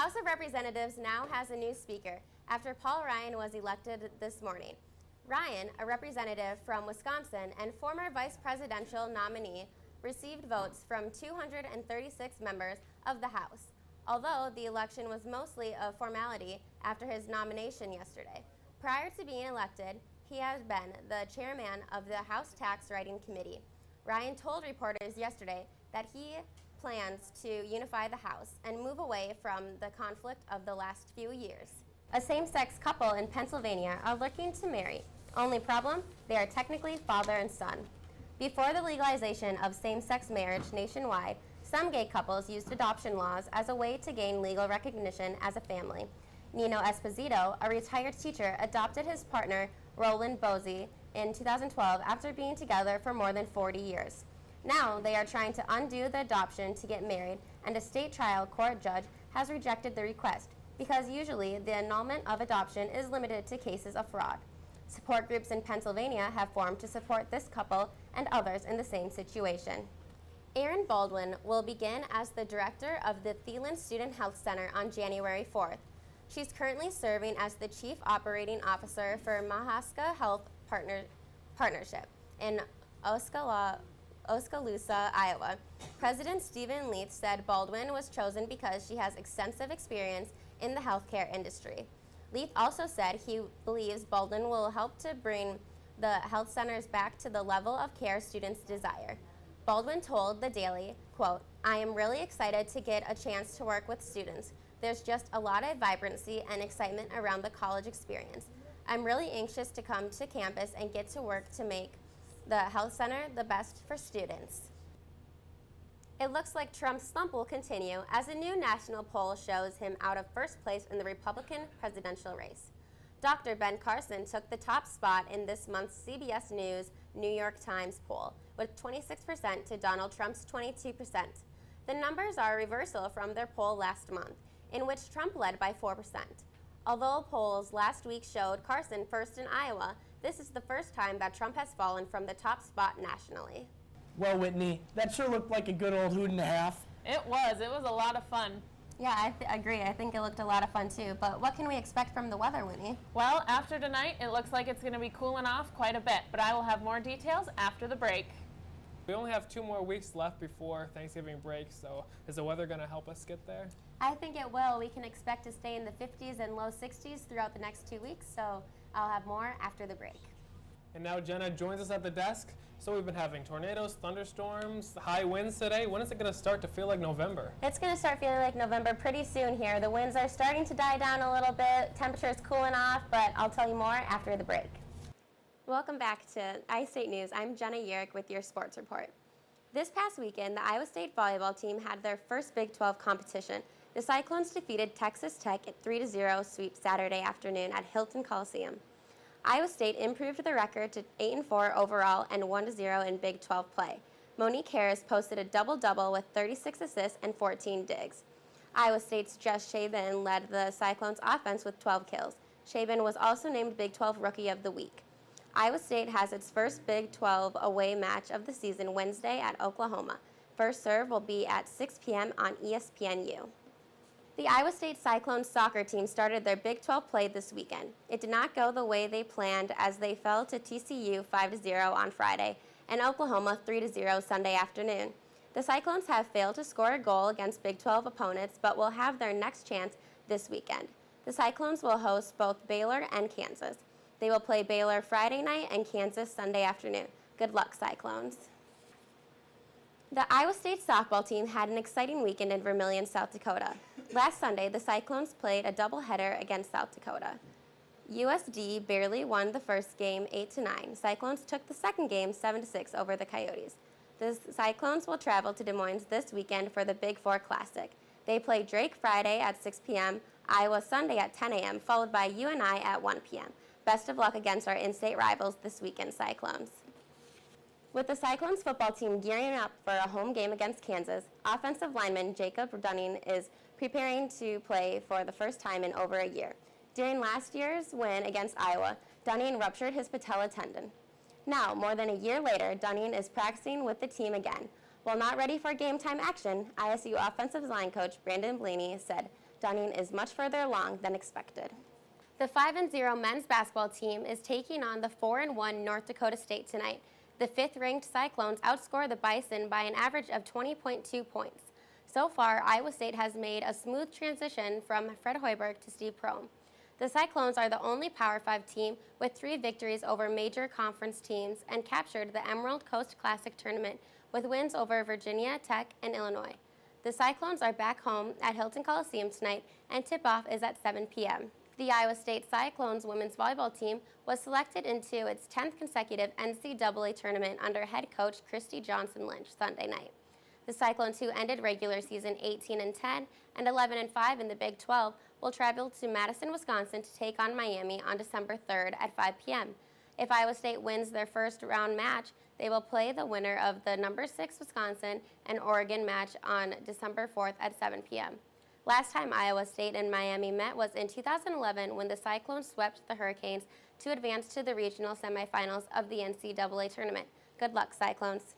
House of Representatives now has a new speaker after Paul Ryan was elected this morning. Ryan, a representative from Wisconsin and former vice presidential nominee, received votes from 236 members of the House, although the election was mostly a formality after his nomination yesterday. Prior to being elected, he had been the chairman of the House Tax Writing Committee. Ryan told reporters yesterday that he plans to unify the House and move away from the conflict of the last few years. A same-sex couple in Pennsylvania are looking to marry. Only problem? They are technically father and son. Before the legalization of same-sex marriage nationwide, some gay couples used adoption laws as a way to gain legal recognition as a family. Nino Esposito, a retired teacher, adopted his partner, Roland Bosey, in 2012 after being together for more than 40 years. Now they are trying to undo the adoption to get married, and a state trial court judge has rejected the request because usually the annulment of adoption is limited to cases of fraud. Support groups in Pennsylvania have formed to support this couple and others in the same situation. Erin Baldwin will begin as the director of the Thielen Student Health Center on January 4th. She's currently serving as the Chief Operating Officer for Mahaska Health Partnership in Oskaloosa, Iowa. President Stephen Leith said Baldwin was chosen because she has extensive experience in the healthcare industry. Leith also said he believes Baldwin will help to bring the health centers back to the level of care students desire. Baldwin told The Daily, quote, "I am really excited to get a chance to work with students. There's just a lot of vibrancy and excitement around the college experience. I'm really anxious to come to campus and get to work to make the health center the best for students." It looks like Trump's slump will continue as a new national poll shows him out of first place in the Republican presidential race. Dr. Ben Carson took the top spot in this month's CBS News New York Times poll, with 26% to Donald Trump's 22%. The numbers are a reversal from their poll last month, in which Trump led by 4%. Although polls last week showed Carson first in Iowa, this is the first time that Trump has fallen from the top spot nationally. Well, Whitney, that sure looked like a good old hoot and a half. It was a lot of fun. Yeah, I agree. I think it looked a lot of fun too. But what can we expect from the weather, Whitney? Well, after tonight, it looks like it's going to be cooling off quite a bit, but I will have more details after the break. We only have 2 more weeks left before Thanksgiving break, so is the weather going to help us get there? I think it will. We can expect to stay in the 50s and low 60s throughout the next 2 weeks, so I'll have more after the break. And now Jenna joins us at the desk. So we've been having tornadoes, thunderstorms, high winds today. When is it going to start to feel like November? It's going to start feeling like November pretty soon here. The winds are starting to die down a little bit. Temperature's cooling off, but I'll tell you more after the break. Welcome back to iState News. I'm Jenna Yerrick with your sports report. This past weekend, the Iowa State volleyball team had their first Big 12 competition. The Cyclones defeated Texas Tech at 3-0 sweep Saturday afternoon at Hilton Coliseum. Iowa State improved the record to 8-4 overall and 1-0 in Big 12 play. Monique Harris posted a double-double with 36 assists and 14 digs. Iowa State's Jess Shaban led the Cyclones offense with 12 kills. Shaban was also named Big 12 Rookie of the Week. Iowa State has its first Big 12 away match of the season Wednesday at Oklahoma. First serve will be at 6 p.m. on ESPNU. The Iowa State Cyclones soccer team started their Big 12 play this weekend. It did not go the way they planned as they fell to TCU 5-0 on Friday and Oklahoma 3-0 Sunday afternoon. The Cyclones have failed to score a goal against Big 12 opponents but will have their next chance this weekend. The Cyclones will host both Baylor and Kansas. They will play Baylor Friday night and Kansas Sunday afternoon. Good luck, Cyclones. The Iowa State softball team had an exciting weekend in Vermillion, South Dakota. Last Sunday, the Cyclones played a doubleheader against South Dakota. USD barely won the first game 8-9. Cyclones took the second game 7-6 over the Coyotes. The Cyclones will travel to Des Moines this weekend for the Big Four Classic. They play Drake Friday at 6 p.m., Iowa Sunday at 10 a.m., followed by UNI at 1 p.m. Best of luck against our in-state rivals this weekend, Cyclones. With the Cyclones football team gearing up for a home game against Kansas, offensive lineman Jacob Dunning is preparing to play for the first time in over a year. During last year's win against Iowa, Dunning ruptured his patella tendon. Now, more than a year later, Dunning is practicing with the team again. While not ready for game time action, ISU offensive line coach Brandon Blaney said, Dunning is much further along than expected. The 5-0 men's basketball team is taking on the 4-1 North Dakota State tonight. The 5th-ranked Cyclones outscore the Bison by an average of 20.2 points. So far, Iowa State has made a smooth transition from Fred Hoiberg to Steve Prohm. The Cyclones are the only Power 5 team with 3 victories over major conference teams and captured the Emerald Coast Classic tournament with wins over Virginia Tech and Illinois. The Cyclones are back home at Hilton Coliseum tonight, and tip-off is at 7 p.m. The Iowa State Cyclones women's volleyball team was selected into its 10th consecutive NCAA tournament under head coach Christy Johnson Lynch Sunday night. The Cyclones, who ended regular season 18-10 and 11-5 in the Big 12, will travel to Madison, Wisconsin to take on Miami on December 3rd at 5 p.m. If Iowa State wins their first round match, they will play the winner of the number 6 Wisconsin and Oregon match on December 4th at 7 p.m. Last time Iowa State and Miami met was in 2011 when the Cyclones swept the Hurricanes to advance to the regional semifinals of the NCAA tournament. Good luck, Cyclones.